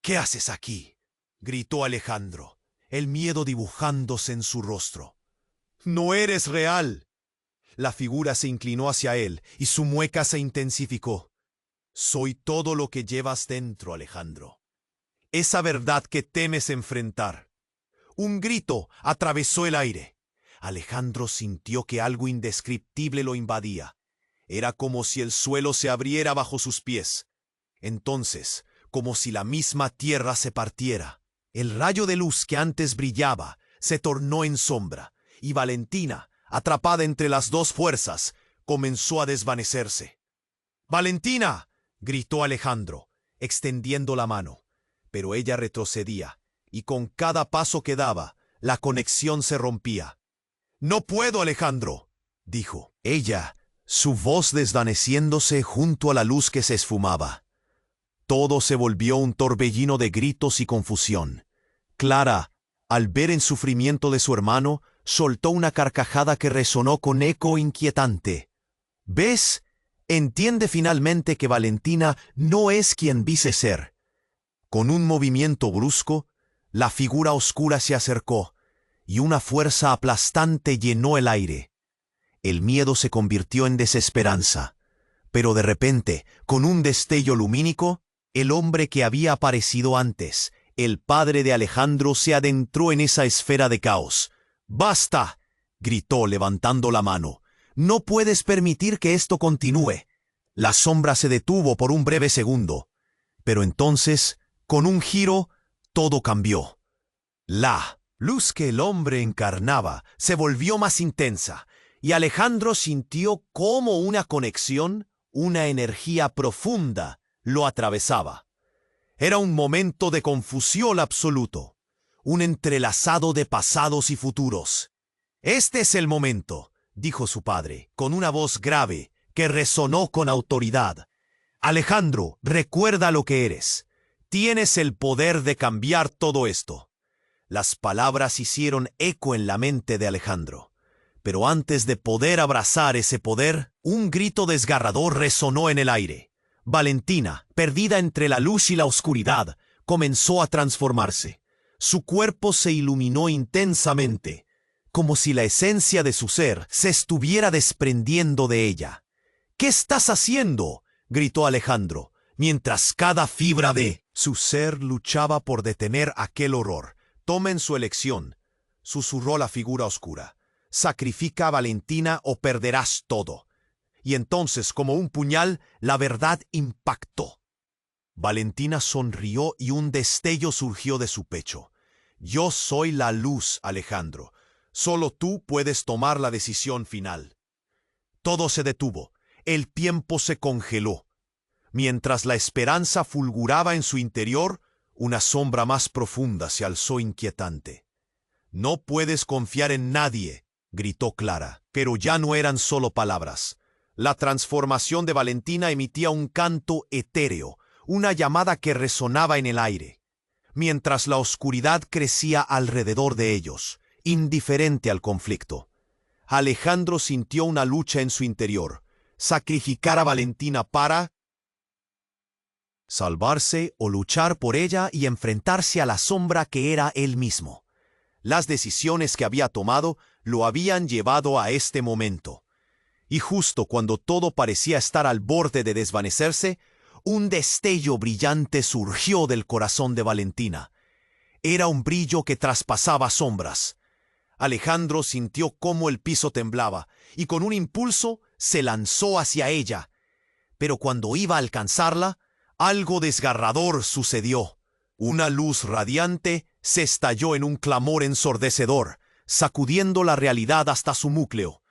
«¿Qué haces aquí?», gritó Alejandro, el miedo dibujándose en su rostro. «No eres real». La figura se inclinó hacia él y su mueca se intensificó. «Soy todo lo que llevas dentro, Alejandro. Esa verdad que temes enfrentar». Un grito atravesó el aire. Alejandro sintió que algo indescriptible lo invadía. Era como si el suelo se abriera bajo sus pies. Entonces, como si la misma tierra se partiera, el rayo de luz que antes brillaba se tornó en sombra, y Valentina, atrapada entre las dos fuerzas, comenzó a desvanecerse. «¡Valentina!», gritó Alejandro, extendiendo la mano. Pero ella retrocedía, y con cada paso que daba, la conexión se rompía. «No puedo, Alejandro», dijo ella, su voz desvaneciéndose junto a la luz que se esfumaba. Todo se volvió un torbellino de gritos y confusión. Clara, al ver el sufrimiento de su hermano, soltó una carcajada que resonó con eco inquietante. «¿Ves? Entiende finalmente que Valentina no es quien dice ser». Con un movimiento brusco, la figura oscura se acercó, y una fuerza aplastante llenó el aire. El miedo se convirtió en desesperanza, pero de repente, con un destello lumínico, el hombre que había aparecido antes, el padre de Alejandro, se adentró en esa esfera de caos. «¡Basta!», gritó levantando la mano. «No puedes permitir que esto continúe». La sombra se detuvo por un breve segundo, pero entonces, con un giro, todo cambió. La luz que el hombre encarnaba se volvió más intensa, y Alejandro sintió cómo una conexión, una energía profunda, lo atravesaba. Era un momento de confusión absoluto, un entrelazado de pasados y futuros. «Este es el momento», dijo su padre, con una voz grave que resonó con autoridad. «Alejandro, recuerda lo que eres. Tienes el poder de cambiar todo esto». Las palabras hicieron eco en la mente de Alejandro. Pero antes de poder abrazar ese poder, un grito desgarrador resonó en el aire. Valentina, perdida entre la luz y la oscuridad, comenzó a transformarse. Su cuerpo se iluminó intensamente, como si la esencia de su ser se estuviera desprendiendo de ella. «¿Qué estás haciendo?», gritó Alejandro, mientras cada fibra de su ser luchaba por detener aquel horror. Tomen su elección, susurró la figura oscura. Sacrifica a Valentina o perderás todo. Y entonces, como un puñal, la verdad impactó. Valentina sonrió y un destello surgió de su pecho. Yo soy la luz, Alejandro. Solo tú puedes tomar la decisión final. Todo se detuvo. El tiempo se congeló. Mientras la esperanza fulguraba en su interior, una sombra más profunda se alzó inquietante. No puedes confiar en nadie, gritó Clara. Pero ya no eran solo palabras. La transformación de Valentina emitía un canto etéreo, una llamada que resonaba en el aire. Mientras la oscuridad crecía alrededor de ellos, indiferente al conflicto, Alejandro sintió una lucha en su interior. Sacrificar a Valentina para salvarse o luchar por ella y enfrentarse a la sombra que era él mismo. Las decisiones que había tomado lo habían llevado a este momento. Y justo cuando todo parecía estar al borde de desvanecerse, un destello brillante surgió del corazón de Valentina. Era un brillo que traspasaba sombras. Alejandro sintió cómo el piso temblaba y con un impulso se lanzó hacia ella. Pero cuando iba a alcanzarla, algo desgarrador sucedió. Una luz radiante se estalló en un clamor ensordecedor, sacudiendo la realidad hasta su núcleo.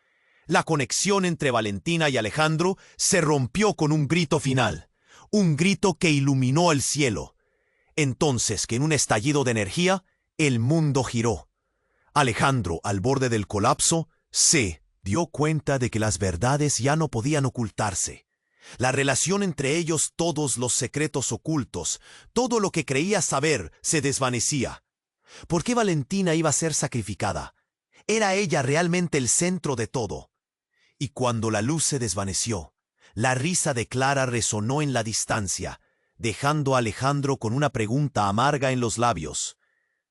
La conexión entre Valentina y Alejandro se rompió con un grito final, un grito que iluminó el cielo. Entonces, que en un estallido de energía, el mundo giró. Alejandro, al borde del colapso, se dio cuenta de que las verdades ya no podían ocultarse. La relación entre ellos, todos los secretos ocultos, todo lo que creía saber, se desvanecía. ¿Por qué Valentina iba a ser sacrificada? ¿Era ella realmente el centro de todo? Y cuando la luz se desvaneció, la risa de Clara resonó en la distancia, dejando a Alejandro con una pregunta amarga en los labios.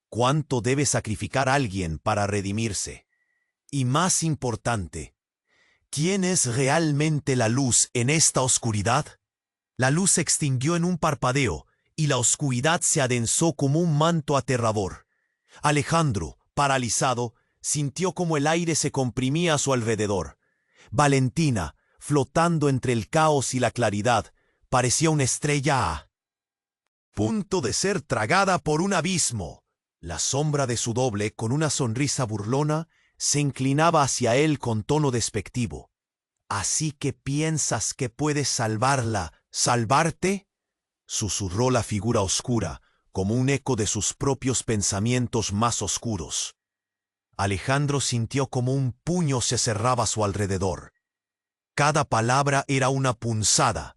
¿Cuánto debe sacrificar alguien para redimirse? Y más importante, ¿quién es realmente la luz en esta oscuridad? La luz se extinguió en un parpadeo, y la oscuridad se adensó como un manto aterrador. Alejandro, paralizado, sintió como el aire se comprimía a su alrededor. Valentina, flotando entre el caos y la claridad, parecía una estrella a punto de ser tragada por un abismo. La sombra de su doble, con una sonrisa burlona, se inclinaba hacia él con tono despectivo. ¿Así que piensas que puedes salvarte? Susurró la figura oscura, como un eco de sus propios pensamientos más oscuros. Alejandro sintió como un puño se cerraba a su alrededor. Cada palabra era una punzada.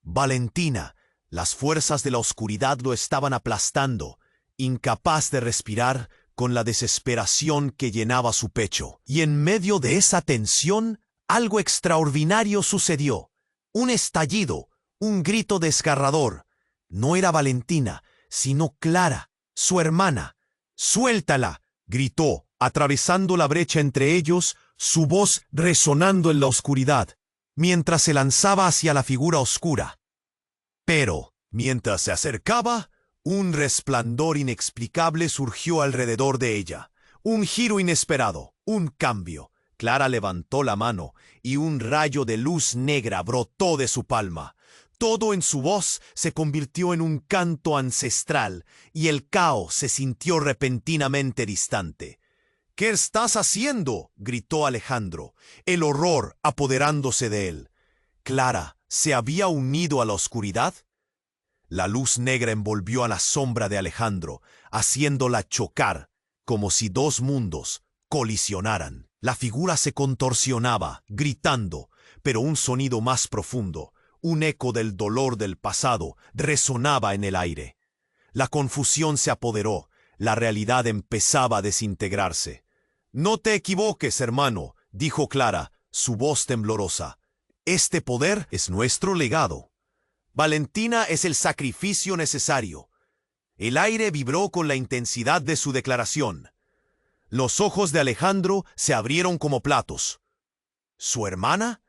Valentina, las fuerzas de la oscuridad lo estaban aplastando, incapaz de respirar con la desesperación que llenaba su pecho. Y en medio de esa tensión, algo extraordinario sucedió. Un estallido, un grito desgarrador. No era Valentina, sino Clara, su hermana. «¡Suéltala!», gritó, atravesando la brecha entre ellos, su voz resonando en la oscuridad, mientras se lanzaba hacia la figura oscura. Pero, mientras se acercaba, un resplandor inexplicable surgió alrededor de ella. Un giro inesperado, un cambio. Clara levantó la mano y un rayo de luz negra brotó de su palma. Todo en su voz se convirtió en un canto ancestral y el caos se sintió repentinamente distante. «¿Qué estás haciendo?», gritó Alejandro, el horror apoderándose de él. ¿Clara se había unido a la oscuridad? La luz negra envolvió a la sombra de Alejandro, haciéndola chocar, como si dos mundos colisionaran. La figura se contorsionaba, gritando, pero un sonido más profundo, un eco del dolor del pasado, resonaba en el aire. La confusión se apoderó, la realidad empezaba a desintegrarse. «No te equivoques, hermano», dijo Clara, su voz temblorosa. «Este poder es nuestro legado. Valentina es el sacrificio necesario». El aire vibró con la intensidad de su declaración. Los ojos de Alejandro se abrieron como platos. ¿Su hermana?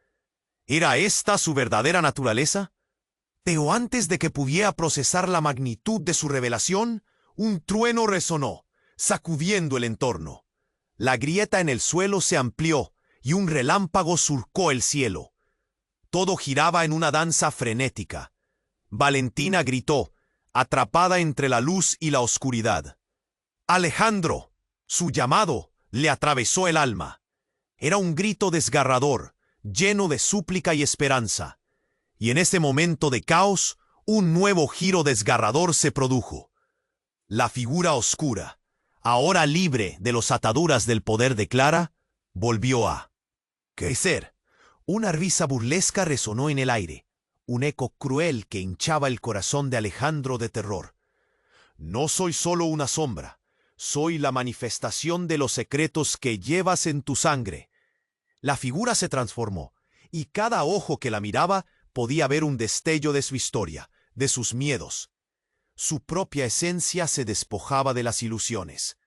¿Era esta su verdadera naturaleza? Pero antes de que pudiera procesar la magnitud de su revelación, un trueno resonó, sacudiendo el entorno. La grieta en el suelo se amplió y un relámpago surcó el cielo. Todo giraba en una danza frenética. Valentina gritó, atrapada entre la luz y la oscuridad. ¡Alejandro! Su llamado le atravesó el alma. Era un grito desgarrador, lleno de súplica y esperanza. Y en ese momento de caos, un nuevo giro desgarrador se produjo. La figura oscura, ahora libre de las ataduras del poder de Clara, volvió a crecer. Una risa burlesca resonó en el aire, un eco cruel que hinchaba el corazón de Alejandro de terror. No soy solo una sombra, soy la manifestación de los secretos que llevas en tu sangre. La figura se transformó, y cada ojo que la miraba podía ver un destello de su historia, de sus miedos. Su propia esencia se despojaba de las ilusiones.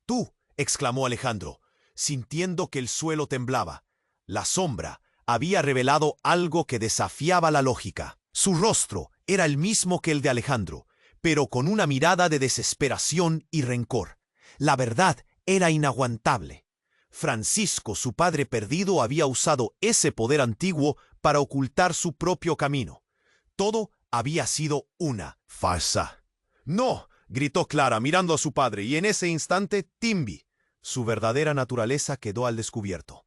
«¡Tú!», exclamó Alejandro, sintiendo que el suelo temblaba. La sombra había revelado algo que desafiaba la lógica. Su rostro era el mismo que el de Alejandro, pero con una mirada de desesperación y rencor. La verdad era inaguantable. Francisco, su padre perdido, había usado ese poder antiguo para ocultar su propio camino. Todo había sido una farsa. «¡No!», gritó Clara mirando a su padre, y en ese instante Timby, su verdadera naturaleza, quedó al descubierto.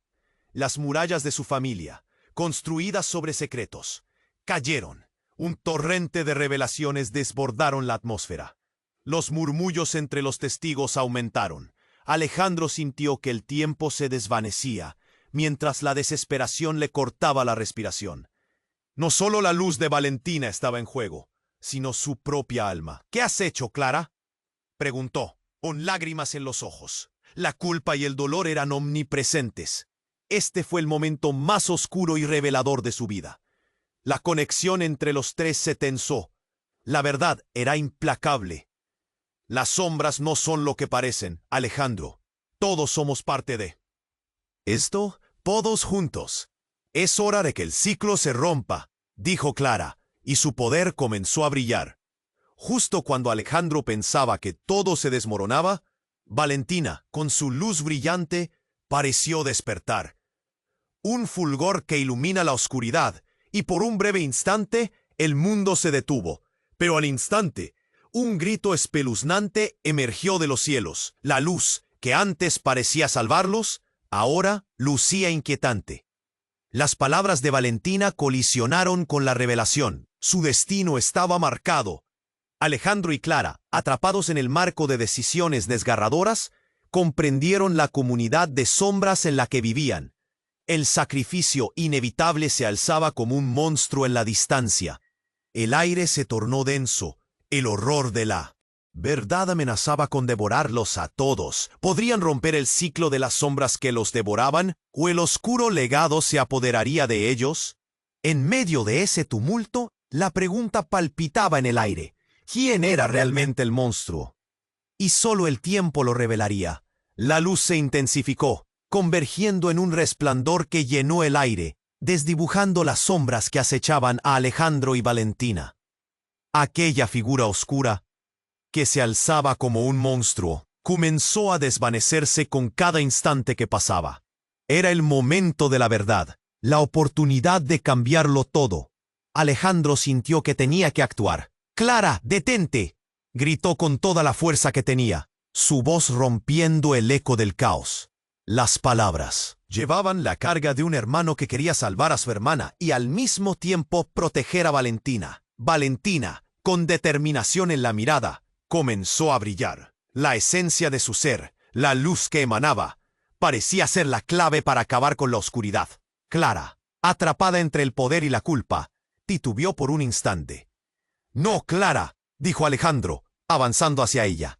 Las murallas de su familia, construidas sobre secretos, cayeron. Un torrente de revelaciones desbordaron la atmósfera. Los murmullos entre los testigos aumentaron. Alejandro sintió que el tiempo se desvanecía, mientras la desesperación le cortaba la respiración. No solo la luz de Valentina estaba en juego, sino su propia alma. «¿Qué has hecho, Clara?», preguntó, con lágrimas en los ojos. La culpa y el dolor eran omnipresentes. Este fue el momento más oscuro y revelador de su vida. La conexión entre los tres se tensó. La verdad era implacable. «Las sombras no son lo que parecen, Alejandro. Todos somos parte de esto, todos juntos. Es hora de que el ciclo se rompa», dijo Clara, y su poder comenzó a brillar. Justo cuando Alejandro pensaba que todo se desmoronaba, Valentina, con su luz brillante, pareció despertar. Un fulgor que ilumina la oscuridad, y por un breve instante el mundo se detuvo. Pero al instante, un grito espeluznante emergió de los cielos. La luz, que antes parecía salvarlos, ahora lucía inquietante. Las palabras de Valentina colisionaron con la revelación. Su destino estaba marcado. Alejandro y Clara, atrapados en el marco de decisiones desgarradoras, comprendieron la comunidad de sombras en la que vivían. El sacrificio inevitable se alzaba como un monstruo en la distancia. El aire se tornó denso. El horror de la verdad amenazaba con devorarlos a todos. ¿Podrían romper el ciclo de las sombras que los devoraban, o el oscuro legado se apoderaría de ellos? En medio de ese tumulto, la pregunta palpitaba en el aire. ¿Quién era realmente el monstruo? Y solo el tiempo lo revelaría. La luz se intensificó, convergiendo en un resplandor que llenó el aire, desdibujando las sombras que acechaban a Alejandro y Valentina. Aquella figura oscura, que se alzaba como un monstruo, comenzó a desvanecerse con cada instante que pasaba. Era el momento de la verdad, la oportunidad de cambiarlo todo. Alejandro sintió que tenía que actuar. «¡Clara, detente!», gritó con toda la fuerza que tenía, su voz rompiendo el eco del caos. Las palabras llevaban la carga de un hermano que quería salvar a su hermana y al mismo tiempo proteger a Valentina. Valentina, con determinación en la mirada, comenzó a brillar. La esencia de su ser, la luz que emanaba, parecía ser la clave para acabar con la oscuridad. Clara, atrapada entre el poder y la culpa, titubeó por un instante. «No, Clara», dijo Alejandro, avanzando hacia ella.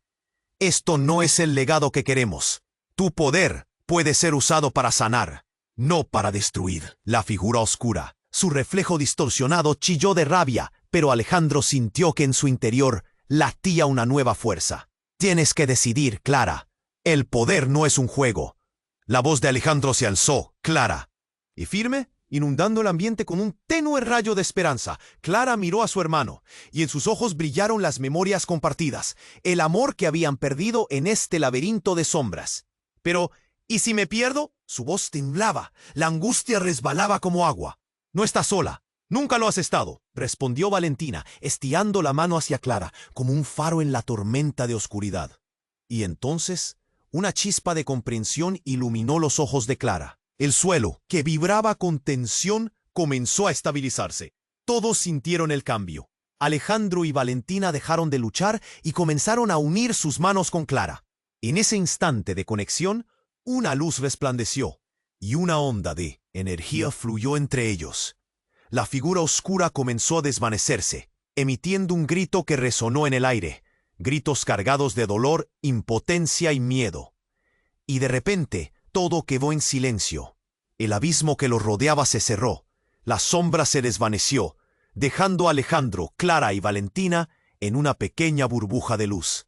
«Esto no es el legado que queremos. Tu poder puede ser usado para sanar, no para destruir». La figura oscura, su reflejo distorsionado, chilló de rabia, pero Alejandro sintió que en su interior latía una nueva fuerza. «Tienes que decidir, Clara. El poder no es un juego». La voz de Alejandro se alzó, clara y firme, inundando el ambiente con un tenue rayo de esperanza. Clara miró a su hermano, y en sus ojos brillaron las memorias compartidas, el amor que habían perdido en este laberinto de sombras. Pero, ¿y si me pierdo? Su voz temblaba, la angustia resbalaba como agua. No estás sola. Nunca lo has estado, respondió Valentina, estirando la mano hacia Clara, como un faro en la tormenta de oscuridad. Y entonces, una chispa de comprensión iluminó los ojos de Clara. El suelo, que vibraba con tensión, comenzó a estabilizarse. Todos sintieron el cambio. Alejandro y Valentina dejaron de luchar y comenzaron a unir sus manos con Clara. En ese instante de conexión, una luz resplandeció, y una onda de energía fluyó entre ellos. La figura oscura comenzó a desvanecerse, emitiendo un grito que resonó en el aire, gritos cargados de dolor, impotencia y miedo. Y de repente, todo quedó en silencio. El abismo que los rodeaba se cerró, la sombra se desvaneció, dejando a Alejandro, Clara y Valentina en una pequeña burbuja de luz.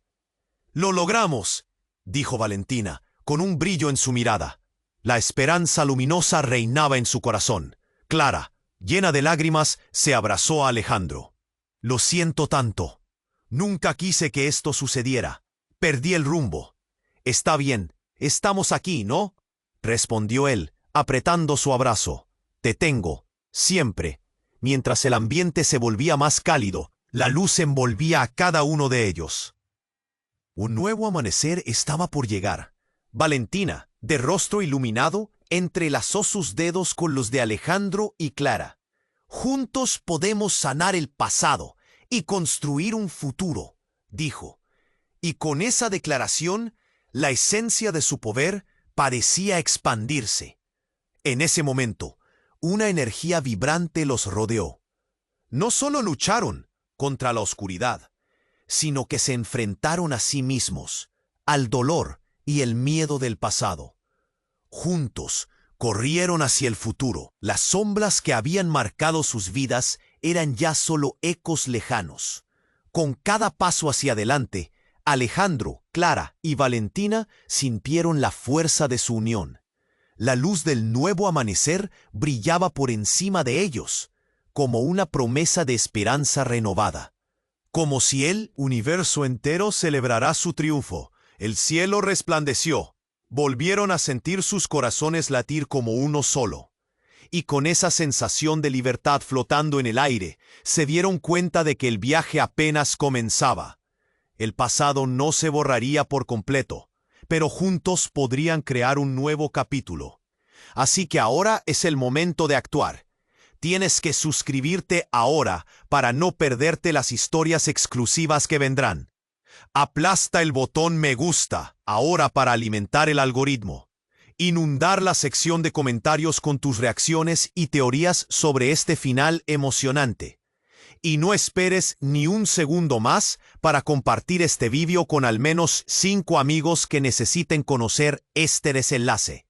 «¡Lo logramos!», dijo Valentina, con un brillo en su mirada. La esperanza luminosa reinaba en su corazón. Clara, llena de lágrimas, se abrazó a Alejandro. «Lo siento tanto. Nunca quise que esto sucediera. Perdí el rumbo. Está bien, estamos aquí, ¿no?», respondió él, apretando su abrazo. «Te tengo, siempre». Mientras el ambiente se volvía más cálido, la luz envolvía a cada uno de ellos. Un nuevo amanecer estaba por llegar. Valentina, de rostro iluminado, entrelazó sus dedos con los de Alejandro y Clara. «Juntos podemos sanar el pasado y construir un futuro», dijo. Y con esa declaración, la esencia de su poder parecía expandirse. En ese momento, una energía vibrante los rodeó. No solo lucharon contra la oscuridad, sino que se enfrentaron a sí mismos, al dolor y el miedo del pasado. Juntos, corrieron hacia el futuro. Las sombras que habían marcado sus vidas eran ya solo ecos lejanos. Con cada paso hacia adelante, Alejandro, Clara y Valentina sintieron la fuerza de su unión. La luz del nuevo amanecer brillaba por encima de ellos, como una promesa de esperanza renovada. Como si el universo entero celebrará su triunfo, el cielo resplandeció. Volvieron a sentir sus corazones latir como uno solo. Y con esa sensación de libertad flotando en el aire, se dieron cuenta de que el viaje apenas comenzaba. El pasado no se borraría por completo, pero juntos podrían crear un nuevo capítulo. Así que ahora es el momento de actuar. Tienes que suscribirte ahora para no perderte las historias exclusivas que vendrán. Aplasta el botón me gusta ahora para alimentar el algoritmo. Inundar la sección de comentarios con tus reacciones y teorías sobre este final emocionante. Y no esperes ni un segundo más para compartir este vídeo con al menos 5 amigos que necesiten conocer este desenlace.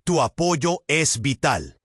Tu apoyo es vital.